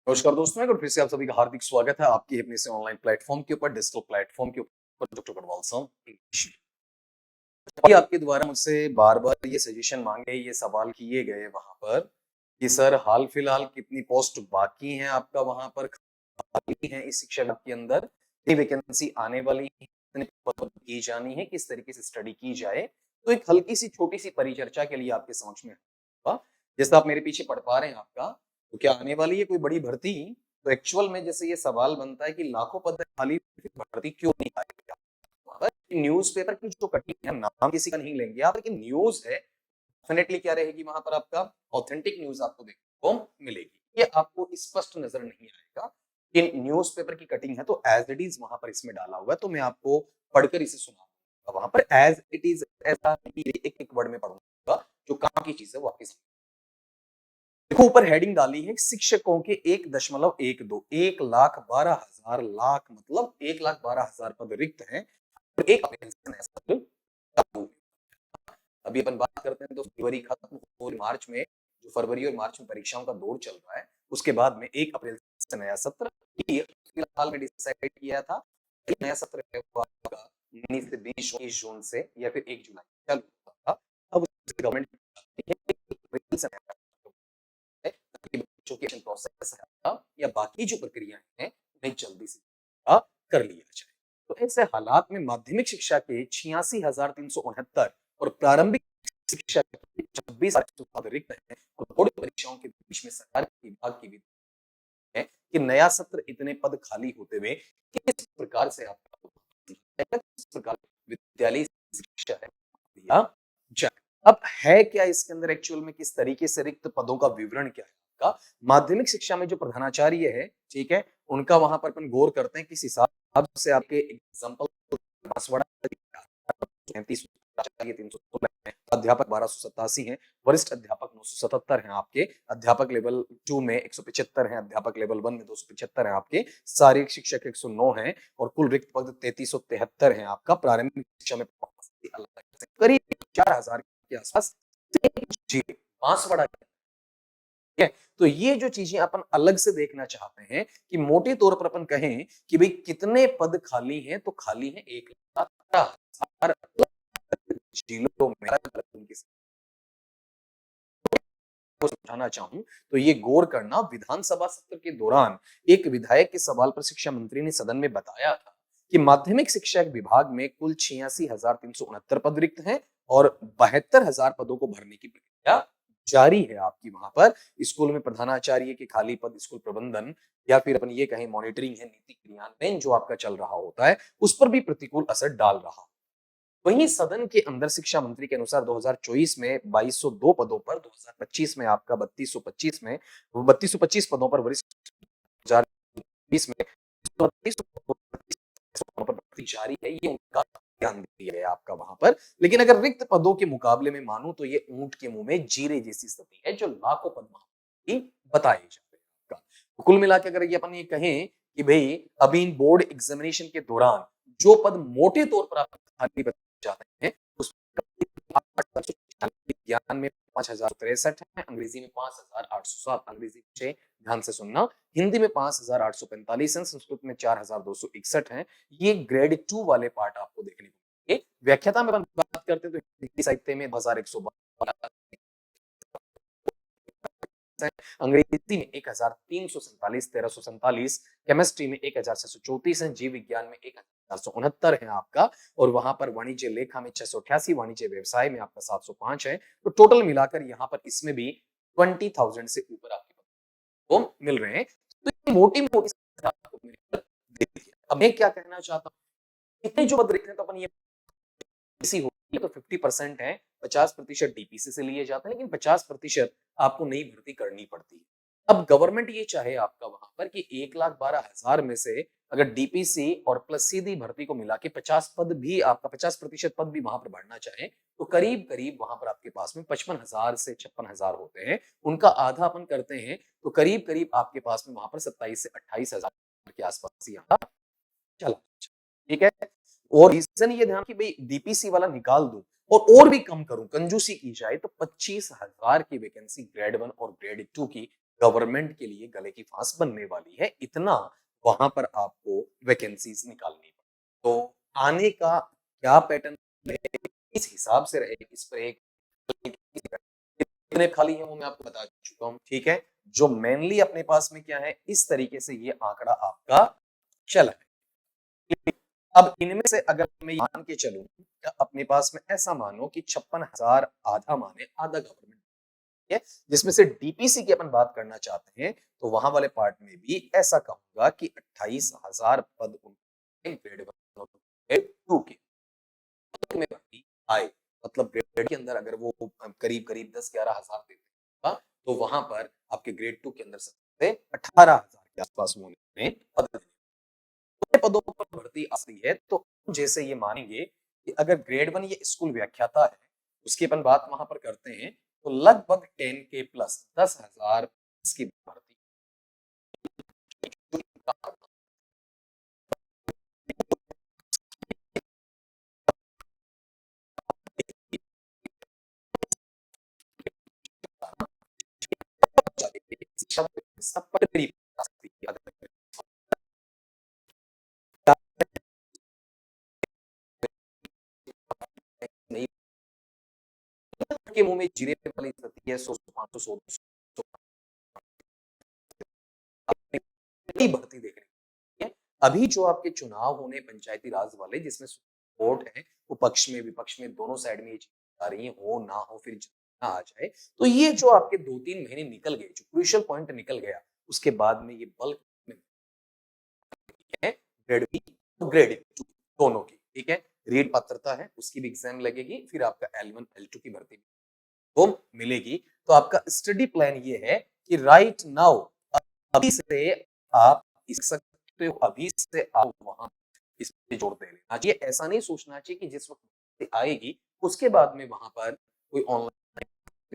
नमस्कार दोस्तों, एक बार फिर से आप सभी का हार्दिक स्वागत है आपकी अपने से ऑनलाइन प्लेटफॉर्म के ऊपर, डिजिटल प्लेटफॉर्म के ऊपर डॉक्टर कटवाल साहब इंग्लिश। अभी आपके द्वारा मुझसे बार-बार ये सजेशन मांगे, ये सवाल किए गए वहां पर कि सर हाल फिलहाल कितनी पोस्ट बाकी हैं आपका वहां पर खाली है इस शिक्षा विभाग के अंदर, कितनी वैकेंसी आने वाली है, कितने पद की जानी है, किस तरीके से स्टडी की जाए। तो एक हल्की सी छोटी सी परिचर्चा के लिए आपके समक्ष में होगा। जैसा आप मेरे पीछे पढ़ पा रहे हैं आपका, तो क्या आने वाली है कोई बड़ी भर्ती? तो एक्चुअल में जैसे ये सवाल बनता है कि लाखों पद खाली, फिर भर्ती क्यों नहीं आएगी? न्यूज़पेपर की जो कटिंग है, नाम किसी का नहीं लेंगे आप, लेकिन न्यूज़ है, डेफिनेटली क्या रहेगी वहां पर आपका ऑथेंटिक न्यूज़ आपको देखने को मिलेगी। ये आपको स्पष्ट नजर नहीं आएगा कि न्यूज़पेपर की कटिंग है तो एज इट इज वहां पर इसमें डाला हुआ है, तो मैं आपको पढ़कर इसे सुनाऊंगा वहां पर एज इट इज, ऐसा एक एक वर्ड में पढ़ूंगा, जो काम की चीज है वो आपके सामने। देखो ऊपर हेडिंग डाली है, शिक्षकों के 1.12, 1,12,000 लाख मतलब 1,12,000 पद रिक्त हैं और एक पेंशन ऐसा लागू है। अभी अपन बात करते हैं तो फरवरी खत्म हो मार्च में, जो फरवरी और मार्च में परीक्षाओं का दौर चल रहा है, उसके बाद में 1 अप्रैल से नया सत्र फिलहाल में डिसाइड किया था। नया सत्र होगा 19 से 20 जून से या फिर 1 जुलाई चालू होगा। अब गवर्नमेंट एजुकेशन प्रोसेस है या बाकी जो प्रक्रियाएं हैं उन्हें जल्दी से कर लिया जाए। तो ऐसे हालात में माध्यमिक शिक्षा के 86,369 और प्रारंभिक शिक्षा के 26,000 रिक्त हैं और बोर्ड परीक्षाओं के बीच में सरकार के विभाग की भी है कि नया सत्र इतने पद खाली होते हुए किस प्रकार से किस प्रकार विद्यालय शिक्षा है दिया जाए। अब है क्या इसके अंदर एक्चुअल में, किस तरीके से रिक्त पदों का विवरण क्या है आपका? माध्यमिक शिक्षा में जो प्रधानाचार्य है, ठीक है, उनका वहां पर अपन गौर करते हैं किस हिसाब से आपके एग्जाम्पल। बांसवाड़ा 316 है, अध्यापक 1287 हैं, वरिष्ठ अध्यापक 977 हैं आपके, अध्यापक लेवल 2 में 175 हैं, अध्यापक लेवल 1 में 275 हैं आपके, शारीरिक शिक्षक 109 हैं और कुल रिक्त पद 3373 हैं आपका। प्रारंभिक शिक्षा में करीब 4000 के आसपास बांसवाड़ा। है तो ये जो चीजें अपन अलग से देखना चाहते हैं कि मोटे तौर पर अपन कहें कि भाई कितने पद खाली हैं, तो खाली है 1,18,000 जिलों में। को समझाना चाहूं तो ये गौर करना, विधानसभा सत्र के दौरान एक विधायक के सवाल पर शिक्षा मंत्री ने सदन में बताया था कि माध्यमिक शिक्षा विभाग में कुल 86,369 पद रिक्त हैं और 72,000 पदों को भरने की प्रक्रिया जारी है आपकी वहां पर। स्कूल में प्रधानाचार्य के खाली पद, स्कूल प्रबंधन या फिर अपन ये कहें मॉनिटरिंग है, नीति क्रियान्वयन जो आपका चल रहा होता है, उस पर भी प्रतिकूल असर डाल रहा। वहीं सदन के अंदर शिक्षा मंत्री के अनुसार 2024 में 2202 पदों पर, 2025 में आपका 3225 में 3225 पदों पर, वरिष्ठ 2020 में 32 पदों पर भर्ती जारी है, ये उनका ध्यान दिया गया आपका वहां पर। लेकिन अगर रिक्त पदों के मुकाबले में मानूं तो ये ऊंट के मुंह में जीरे जैसी स्थिति है, जो लाखों पद वहां बताए जा रहे हैं आपका। तो कुल मिलाकर अगर ये अपन ये कहें कि भाई अभी इन बोर्ड एग्जामिनेशन के दौरान जो पद मोटे तौर पर आप खाली जाते हैं, उस विज्ञान में 5,063 है, अंग्रेजी में 5,807, अंग्रेजी में ध्यान से सुनना, हिंदी में 5,845 है, संस्कृत में 4,261 है। ये ग्रेड 2 वाले पार्ट आपको देखने को मिलेंगे। व्याख्याता में बात करते हैं तो हिंदी साहित्य में 2,112, अंग्रेजी में 1,347, 1,347, केमिस्ट्री में 1,634 है, जीव विज्ञान में 1,469 है आपका, और वहां पर वाणिज्य लेखा में 688, वाणिज्य व्यवसाय में आपका 705 है। तो टोटल मिलाकर यहाँ पर इसमें भी 20,000 से ऊपर आपको मिल रहे हैं। तो ये मोटी मोटी आपको अब मैं क्या कहना चाहता हूँ, इतने जो पद रिक्त हैं तो अपन ये इसी होती है तो 50% है, 50% डीपीसी से लिए जाते हैं, लेकिन 50% आपको नई भर्ती करनी पड़ती है। अब गवर्नमेंट ये चाहे आपका वहां पर कि 1,12,000 में से अगर डीपीसी और प्लस सीधी भर्ती को मिला के 50 पद भी आपका 50% पद भी वहां पर बढ़ना चाहे, तो करीब करीब वहां पर आपके पास में 55,000 से 56,000 होते हैं। उनका आधा अपन करते हैं तो करीब करीब आपके पास में वहां पर 27 से 28,000 के आसपास यहाँ चला। ठीक है, और रीजन ये ध्यान कि भाई डीपीसी वाला निकाल दूं और भी कम करूं, कंजूसी की जाए तो 25,000 की वैकेंसी ग्रेड 1 और ग्रेड 2 की गवर्नमेंट के लिए गले की फांस बनने वाली है, इतना वहां पर आपको वैकेंसीज निकालनी पड़े। तो आने का क्या पैटर्न इस हिसाब से रहे, इस पर एक कितने खाली हैं वो मैं आपको बता चुका हूँ, ठीक है। जो मेनली अपने पास में क्या है, इस तरीके से ये आंकड़ा आपका चला है। अब इनमें से अगर मैं मान के चलूं, अपने पास में ऐसा मानो कि 56,000 आधा माने आधा गवर्नमेंट है, जिसमें से डीपीसी की अपन बात करना चाहते हैं, तो वहां वाले पार्ट में भी ऐसा कहूंगा कि 28,000 पद उनके ग्रेड 1 और ग्रेड 2 के में भर्ती आए। मतलब ग्रेड के अंदर अगर वो करीब करीब 10-11,000 देते हैं, तो वहां पर आपके ग्रेड 2 के अंदर से 18,000 के आसपास उन्होंने पद पदों पर भर्ती आती है। तो जैसे ये मानेंगे कि अगर ग्रेड 1 ये स्कूल व्याख्याता है, उसकी अपन बात वहां पर करते हैं, तो लगभग 10K प्लस 10,000 की भर्ती सब पर करीब नहीं के मुंह में जीरे वाली स्थिति है। 100 भर्ती देख रही है। अभी जो आपके चुनाव होने पंचायती राज वाले, जिसमें वोट है, वो पक्ष में विपक्ष में दोनों साइड में ये चीजें आ रही है, हो ना हो फिर जितना आ जाए, तो ये जो आपके 2-3 महीने निकल गए, जो क्रूशियल पॉइंट निकल गया, उसके बाद में ये बल्क में है ग्रेड बी ग्रेड टू दोनों की, ठीक है। रीट पात्रता है, उसकी भी एग्जाम लगेगी, फिर आपका L1 L2 की भर्ती वो मिलेगी। तो आपका स्टडी प्लान ये है कि राइट नाउ अभी से आप सीख सकते हो, अभी से आप वहां इस पे जोर दे लेना चाहिए। ऐसा नहीं सोचना चाहिए कि जिस वक्त आएगी उसके बाद में वहां पर कोई ऑनलाइन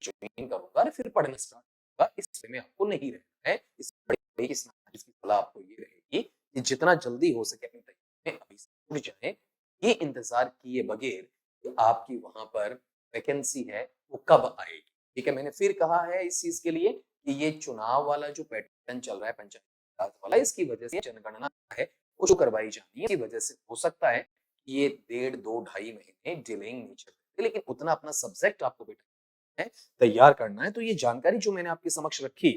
ज्वाइन करूंगा और फिर पढ़ना स्टार्ट होगा, इसमें आपको नहीं रहना है। इस बड़ी इसकी सलाह आपको ये रहेगी कि जितना जल्दी हो सके अपनी तैयारी में अभी से जुट जाए। ये इंतजार किए बगैर कि आपकी वहां पर वैकेंसी है वो कब आएगी, ठीक है। मैंने फिर कहा है इस चीज के लिए कि ये चुनाव वाला जो पैटर्न चल रहा है पंचायत राज वाला, इसकी वजह से जनगणना है वो जो करवाई जानी है, इसकी वजह से हो सकता है कि ये 1.5-2-2.5 महीने डिलेइंग नहीं चल रही, लेकिन उतना अपना सब्जेक्ट आपको बेटा है तैयार करना है। तो ये जानकारी जो मैंने आपके समक्ष रखी,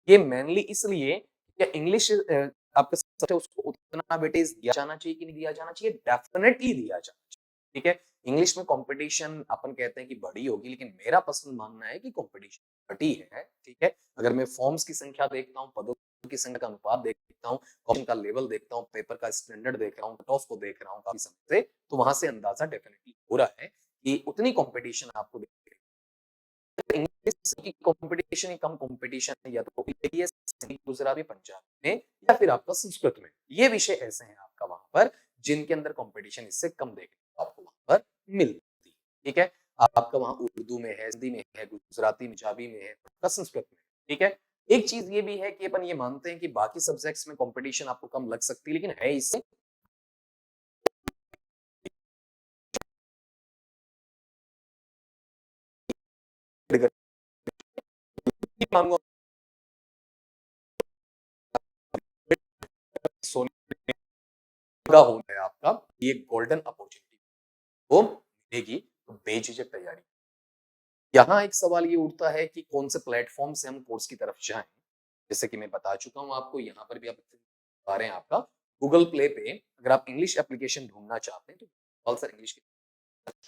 ये मेनली इसलिए कि इंग्लिश आपका सब्जेक्ट है, उसको उतना वेटेज दिया जाना चाहिए कि नहीं दिया जाना चाहिए, डेफिनेटली दिया जाना चाहिए, ठीक है। इंग्लिश में कंपटीशन अपन कहते हैं कि बड़ी होगी, लेकिन मेरा पसंद मानना है कि कंपटीशन घटी है, ठीक है। अगर मैं फॉर्म्स की संख्या देखता हूँ, पदों की संख्या का अनुपात देखता हूँ, कॉम्पिटिशन का लेवल देखता हूँ, पेपर का स्टैंडर्ड देख रहा हूँ, कट ऑफ को देख रहा हूँ काफी समय से, तो वहां से अंदाजा डेफिनेटली हो रहा है कि उतनी कंपटीशन आपको इंग्लिश की कंपटीशन कम कंपटीशन है, या तो गुजराती पंजाब में या फिर आपका संस्कृत में, ये विषय ऐसे हैं आपका वहां पर जिनके अंदर कंपटीशन इससे कम देखने को आपको वहां पर मिलती है, ठीक है। आपका वहां उर्दू में है, हिंदी में है, गुजराती में, पंजाबी में है, संस्कृत में, ठीक है। एक चीज ये भी है कि अपन ये मानते हैं कि बाकी सब्जेक्ट्स में कंपटीशन आपको कम लग सकती है, लेकिन है इससे मांगो सोने का हो है आपका ये गोल्डन अपॉर्चुनिटी वो मिलेगी, तो बेझिझक तैयारी। यहाँ एक सवाल ये उठता है कि कौन से प्लेटफॉर्म से हम कोर्स की तरफ जाएं। जैसे कि मैं बता चुका हूँ आपको, यहाँ पर भी आप बता रहे हैं आपका गूगल प्ले पे अगर आप इंग्लिश एप्लीकेशन ढूंढना चाहते हैं तो ऑल सर इंग्लिश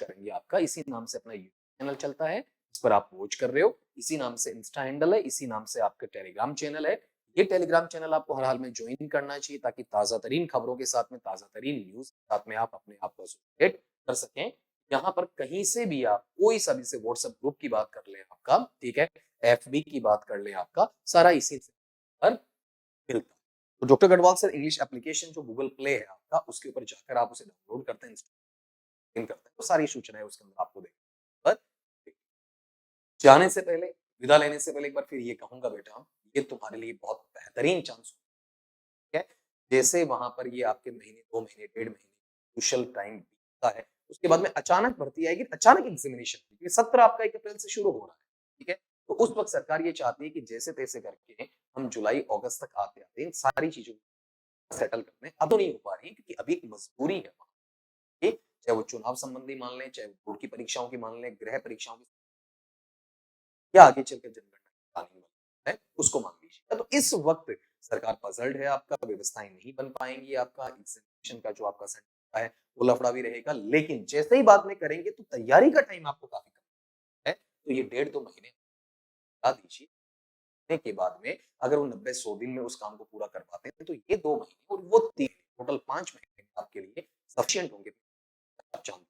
करेंगे, आपका इसी नाम से अपना यूट्यूब चैनल चलता है, इस पर आप वॉच कर रहे हो, इसी नाम से इंस्टा हैंडल है, इसी नाम से आपका टेलीग्राम चैनल है। ये टेलीग्राम चैनल आपको हर हाल में ज्वाइन करना चाहिए ताकि ताजा तरीन खबरों के साथ में, ताजा तरीन न्यूज के साथ में आप अपने आप को एसोसिएट कर सकें। यहाँ पर कहीं से भी आप कोई सा भी से व्हाट्सएप ग्रुप की बात कर ले आपका, ठीक है, FB की बात कर ले आपका, सारा इसी से पर मिलता है। तो doctor Garhwal sir English application जो गूगल प्ले है आपका, उसके ऊपर जाकर आप उसे डाउनलोड करते हैं, इंस्टॉल करते हैं, तो सारी सूचनाएं उसके अंदर आपको देखें। पर जाने से पहले, विदा लेने से पहले एक बार फिर ये कहूंगा बेटा, ये तुम्हारे लिए बहुत बेहतरीन चांस है। जैसे वहां पर ये आपके महीने 2 महीने 1.5 महीने क्रूशियल टाइम बीतता है, उसके बाद में अचानक भर्ती आएगी, अचानक एग्जामिनेशन, सत्र आपका 1 अप्रैल से शुरू हो रहा है, ठीक है। तो उस वक्त सरकार ये चाहती है कि जैसे तैसे करके हम जुलाई अगस्त तक आते आते इन सारी चीजों को सेटल कर लें। अब तो नहीं हो पा रही है क्योंकि अभी एक मजबूरी है वहाँ की, चाहे वो चुनाव संबंधी मान लें, चाहे वो बोर्ड की परीक्षाओं की मान लें, गृह परीक्षाओं की, या आगे चलकर जनगणना आने वाली है उसको मान लीजिए। तो इस वक्त सरकार पजल्ड है, आपका व्यवस्थाएं नहीं बन पाएंगी, आपका एग्जामिनेशन का जो आपका सेंटर है वो लफड़ा भी रहेगा। लेकिन जैसे ही बाद में करेंगे तो तैयारी का टाइम आपको काफी कम है, तो ये 1.5-2 महीने बता दीजिए। के बाद में अगर वो 90-100 दिन में उस काम को पूरा कर पाते हैं तो ये 2 महीने और वो 3, टोटल 5 महीने आपके लिए सफिशिएंट होंगे, आप जानते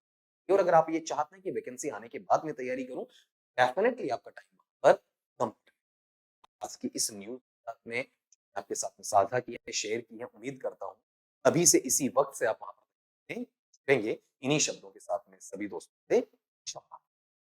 हैं। और अगर आप ये चाहते हैं कि वैकेंसी आने के बाद में तैयारी करूं, डेफिनेटली आपका टाइम वहां पर कम। आज की इस न्यूज़ में आपके साथ में साझा की है, शेयर की है, उम्मीद करता हूँ अभी से इसी वक्त से आप वहाँ पर जुड़ेंगे इन्हीं शब्दों के साथ में सभी दोस्तों से।